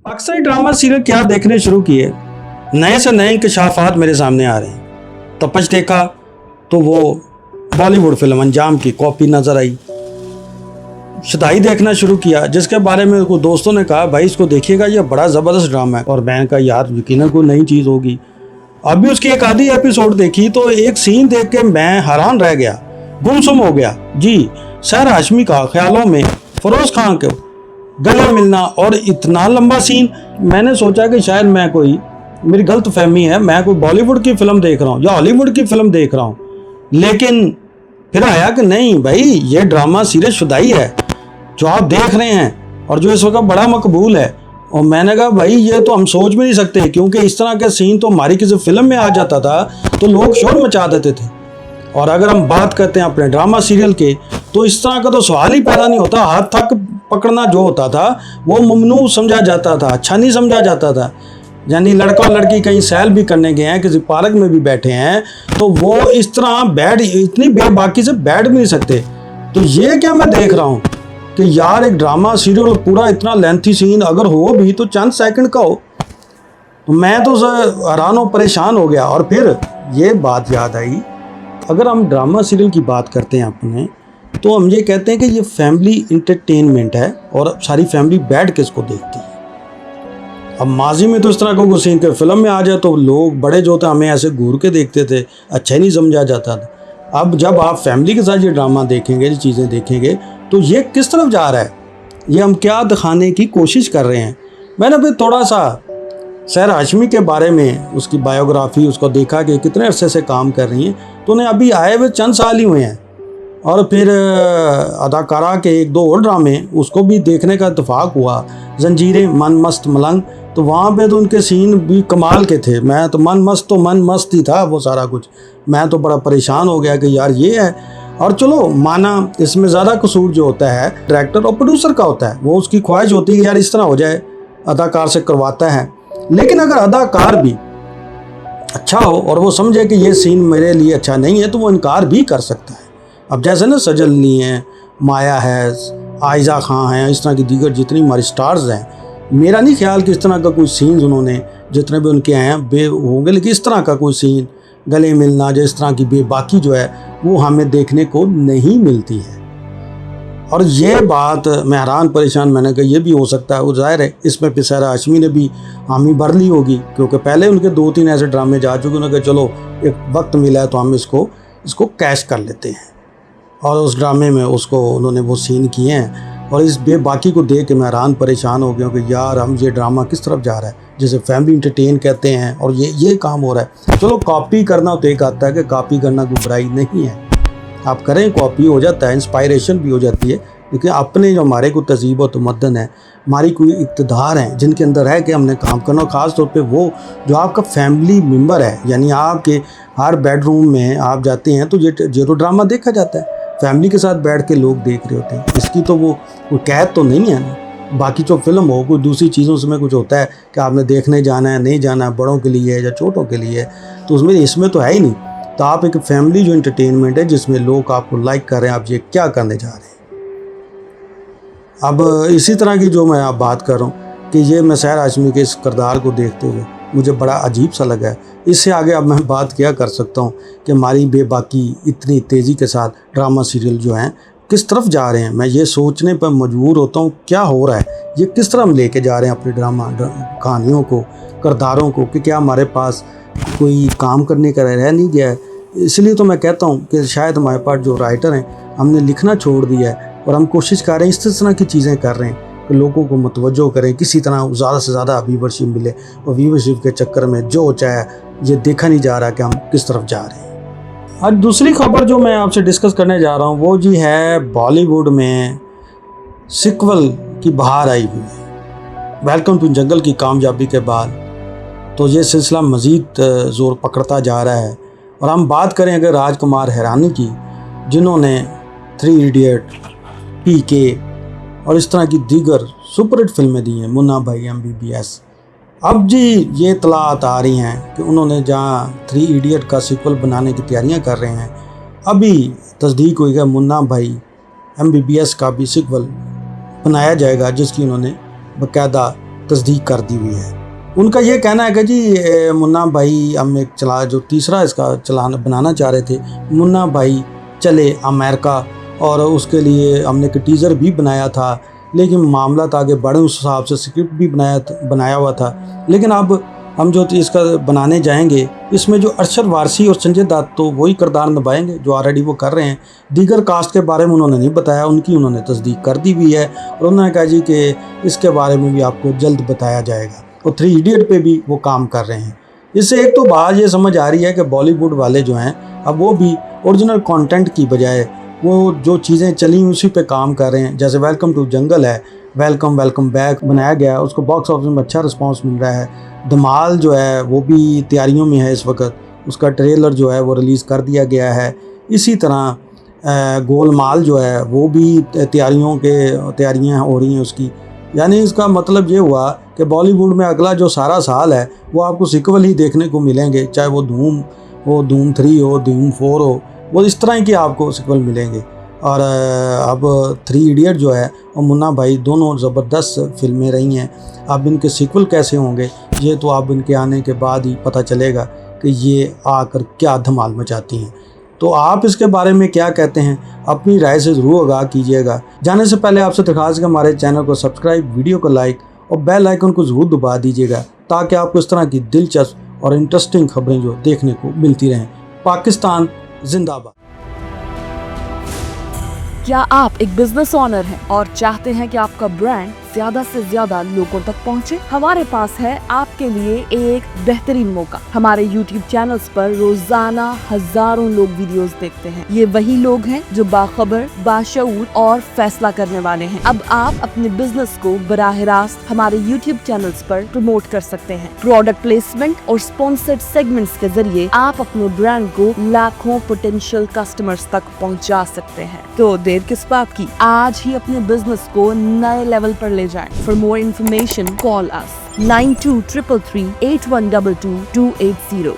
अक्सर drama serial क्या देखने शुरू किए, नए से नए इंकशाफात मेरे सामने आ रहे हैं। तपश देखा तो वो बॉलीवुड फिल्म अंजाम की कॉपी नज़र आई। शुदाई देखना शुरू किया जिसके बारे में कुछ दोस्तों ने कहा भाई इसको देखिएगा, ये बड़ा ज़बरदस्त ड्रामा है। और मैंने कहा यार यकीनन कोई नई चीज़ होगी। अभी उसकी एक आधी एपिसोड देखी तो एक सीन देख के मैं हैरान रह गया, गुमसुम हो गया। जी, सहर हाशमी का ख्यालों में फरोज खान के गले मिलना और इतना लंबा सीन। मैंने सोचा कि शायद मेरी गलत फहमी है, मैं कोई बॉलीवुड की फिल्म देख रहा हूँ या हॉलीवुड की फिल्म देख रहा हूँ। लेकिन फिर आया कि नहीं भाई, ये ड्रामा सीरियल शुदाई है जो आप देख रहे हैं और जो इस वक्त बड़ा मकबूल है। और मैंने कहा भाई ये तो हम सोच भी नहीं सकते, क्योंकि इस तरह के सीन तो हमारी किसी फिल्म में आ जाता था तो लोग शोर मचा देते थे। और अगर हम बात करते हैं अपने ड्रामा सीरियल के, तो इस तरह का तो सवाल ही पैदा नहीं होता। हाथ तक पकड़ना जो होता था वो ममनू समझा जाता था, अच्छा नहीं समझा जाता था। यानी लड़का और लड़की कहीं सैर भी करने गए हैं, किसी पार्क में भी बैठे हैं, तो वो इस तरह इतनी बेबाकी से बैठ भी नहीं सकते। तो ये क्या मैं देख रहा हूँ कि यार एक ड्रामा सीरियल पूरा इतना लेंथी सीन अगर हो भी तो चंद सेकंड का हो। तो मैं तो हैरान और परेशान हो गया। और फिर ये बात याद आई, अगर हम ड्रामा सीरियल की बात करते हैं अपने, तो हम ये कहते हैं कि ये फैमिली इंटरटेनमेंट है और सारी फैमिली बैठ के इसको देखती है। अब माजी में तो इस तरह को सीन के फिल्म में आ जाए तो लोग बड़े जो थे हमें ऐसे घूर के देखते थे, अच्छा ही नहीं समझा जाता था। अब जब आप फैमिली के साथ ये ड्रामा देखेंगे, ये चीज़ें देखेंगे, तो ये किस तरफ जा रहा है, ये हम क्या दिखाने की कोशिश कर रहे हैं। मैंने फिर थोड़ा सा सहर हाशमी के बारे में उसकी बायोग्राफी उसको देखा कि कितने अरसे से काम कर रही हैं। तो उन्हें अभी आए हुए चंद साल ही हुए हैं। और फिर अदाकारा के एक दो और ड्रामे उसको भी देखने का इत्तेफाक हुआ, जंजीरें, मन मस्त, मलंग। तो वहाँ पे तो उनके सीन भी कमाल के थे। मैं तो मन मस्त ही था वो सारा कुछ। मैं तो बड़ा परेशान हो गया कि यार ये है। और चलो माना इसमें ज़्यादा कसूर जो होता है डायरेक्टर और प्रोड्यूसर का होता है, वो उसकी ख्वाहिश होती है यार इस तरह हो जाए, अदाकार से करवाता है। लेकिन अगर अदाकार भी अच्छा हो और वो समझे कि ये सीन मेरे लिए अच्छा नहीं है तो वो इनकार भी कर सकता है। अब जैसे ना सजलनी है, माया है, आयजा खां हैं, इस तरह की दीगर जितनी हमारी स्टार्स हैं, मेरा नहीं ख्याल कि इस तरह का कोई सीन्स उन्होंने जितने भी उनके हैं बे होंगे, लेकिन इस तरह का कोई सीन गले मिलना जो इस तरह की बेबाकी जो है वो हमें देखने को नहीं मिलती है। और ये बात मैं हैरान परेशान, मैंने कहा ये भी हो सकता है। वो जाहिर है इसमें फिर सहर हाशमी ने भी हामी भर ली होगी, क्योंकि पहले उनके 2-3 ऐसे ड्रामे जा चुके। उन्होंने कहा चलो एक वक्त मिला है तो हम इसको कैश कर लेते हैं। और उस ड्रामे में उसको उन्होंने वो सीन किए हैं। और इस बेबाकी को देख के मैं हैरान परेशान हो गया कि यार हम ये ड्रामा किस तरफ जा रहा है, जिसे फैमिली इंटरटेन कहते हैं, और ये काम हो रहा है। चलो कॉपी करना तो एक आता है कि कॉपी करना कोई बुराई नहीं है, आप करें, कॉपी हो जाता है, इंस्पायरेशन भी हो जाती है। लेकिन अपने जो हमारे को तहजीब और तमद्दन है, हमारी कोई इक़्तिदार हैं जिनके अंदर है कि हमने काम करना, ख़ास तौर पे वो जो आपका फैमिली मेम्बर है, यानी आपके हर बेडरूम में आप जाते हैं तो ये तो ड्रामा देखा जाता है, फैमिली के साथ बैठ के लोग देख रहे होते हैं। इसकी तो वो कोई कैद तो नहीं है ना। बाकी जो फिल्म हो कोई दूसरी चीज़ों से में कुछ होता है कि आपने देखने जाना है, नहीं जाना है, बड़ों के लिए या छोटों के लिए, तो इसमें तो है ही नहीं। तो आप एक फैमिली जो इंटरटेनमेंट है जिसमें लोग आपको लाइक कर रहे हैं, आप ये क्या करने जा रहे हैं। अब इसी तरह की जो मैं आप बात कर रहा हूँ कि ये मैं सहर हाशमी के इस किरदार को देखते हुए मुझे बड़ा अजीब सा लगा है। इससे आगे अब मैं बात क्या कर सकता हूँ कि हमारी बेबाकी इतनी तेज़ी के साथ ड्रामा सीरियल जो हैं किस तरफ जा रहे हैं। मैं ये सोचने पर मजबूर होता हूँ क्या हो रहा है, ये किस तरह हम लेके जा रहे हैं अपने ड्रामा कहानियों को, किरदारों को, कि क्या हमारे पास कोई काम करने का रह नहीं गया है। इसलिए तो मैं कहता हूँ कि शायद हमारे पास जो राइटर हैं हमने लिखना छोड़ दिया है और हम कोशिश कर रहे हैं इस तरह की चीज़ें कर रहे हैं कि लोगों को मुतवज्जो करें, किसी तरह ज़्यादा से ज़्यादा व्यूवरशिप मिले। और व्यूवरशिप के चक्कर में जो चाहे ये देखा नहीं जा रहा कि हम किस तरफ जा रहे हैं। आज दूसरी खबर जो मैं आपसे डिस्कस करने जा रहा हूँ वो जी है बॉलीवुड में सिक्वल की बहार आई हुई है। वेलकम टू जंगल की कामयाबी के बाद तो ये सिलसिला मज़ीद ज़ोर पकड़ता जा रहा है। और हम बात करें अगर राजकुमार हिरानी की, जिन्होंने 3 इडियट, पीके और इस तरह की दीगर सुपरहिट फिल्में दी हैं, मुन्ना भाई, MBBS। अब जी ये इत्तलात आ रही हैं कि उन्होंने जहाँ 3 इडियट का सीक्वल बनाने की तैयारियां कर रहे हैं, अभी तस्दीक हुई है मुन्ना भाई MBBS का भी सीक्वल बनाया जाएगा, जिसकी उन्होंने बाकायदा तस्दीक कर दी हुई है। उनका ये कहना है कि जी मुन्ना भाई हम एक जो तीसरा इसका चलाना बनाना चाह रहे थे, मुन्ना भाई चले अमेरिका, और उसके लिए हमने एक टीज़र भी बनाया था, लेकिन मामला आगे बढ़े उस हिसाब से स्क्रिप्ट भी बनाया हुआ था। लेकिन अब हम जो इसका बनाने जाएंगे, इसमें जो अरशद वारसी और संजय दत्त तो वही किरदार निभाएंगे जो ऑलरेडी वो कर रहे हैं। दीगर कास्ट के बारे में उन्होंने नहीं बताया, उनकी उन्होंने तस्दीक कर दी हुई है, और उन्होंने कहा जी कि इसके बारे में भी आपको जल्द बताया जाएगा। और 3 इडियट पे भी वो काम कर रहे हैं। इससे एक तो बात ये समझ आ रही है कि बॉलीवुड वाले जो हैं अब वो भी ओरिजिनल कंटेंट की बजाय वो जो चीज़ें चली उसी पे काम कर रहे हैं। जैसे वेलकम टू जंगल है, वेलकम बैक बनाया गया, उसको बॉक्स ऑफिस में अच्छा रिस्पांस मिल रहा है। धमाल जो है वो भी तैयारियों में है इस वक्त, उसका ट्रेलर जो है वो रिलीज़ कर दिया गया है। इसी तरह गोलमाल जो है वो भी तैयारियां हो रही हैं उसकी। यानी इसका मतलब ये हुआ कि बॉलीवुड में अगला जो सारा साल है वो आपको सिक्वल ही देखने को मिलेंगे, चाहे वो धूम 3 हो, धूम 4 हो, वो इस तरह की आपको सिक्वल मिलेंगे। और अब 3 इडियट जो है और मुन्ना भाई दोनों ज़बरदस्त फिल्में रही हैं। अब इनके सिक्वल कैसे होंगे ये तो अब इनके आने के बाद ही पता चलेगा कि ये आकर क्या धमाल मचाती हैं। तो आप इसके बारे में क्या कहते हैं, अपनी राय से ज़रूर आगाह कीजिएगा। जाने से पहले आपसे दरख्वास्त है हमारे चैनल को सब्सक्राइब, वीडियो को लाइक और बेल आइकन को ज़रूर दबा दीजिएगा, ताकि आपको इस तरह की दिलचस्प और इंटरेस्टिंग खबरें जो देखने को मिलती रहें। पाकिस्तान जिंदाबाद। क्या आप एक बिजनेस ओनर हैं और चाहते हैं कि आपका ब्रांड ज्यादा से ज्यादा लोगों तक पहुंचे? हमारे पास है आपके लिए एक बेहतरीन मौका। हमारे YouTube चैनल्स पर रोजाना हजारों लोग वीडियोस देखते हैं। ये वही लोग हैं जो बाखबर, बाशऊर और फैसला करने वाले हैं। अब आप अपने बिजनेस को बराह रास्त हमारे YouTube चैनल्स पर प्रमोट कर सकते हैं। प्रोडक्ट प्लेसमेंट और स्पॉन्सर्ड सेगमेंट्स के जरिए आप अपने ब्रांड को लाखों पोटेंशियल कस्टमर्स तक पहुंचा सकते हैं। तो देर किस बात की, आज ही अपने बिजनेस को नए लेवल पर ले जाएं। For more information, call us 9233 8122 280.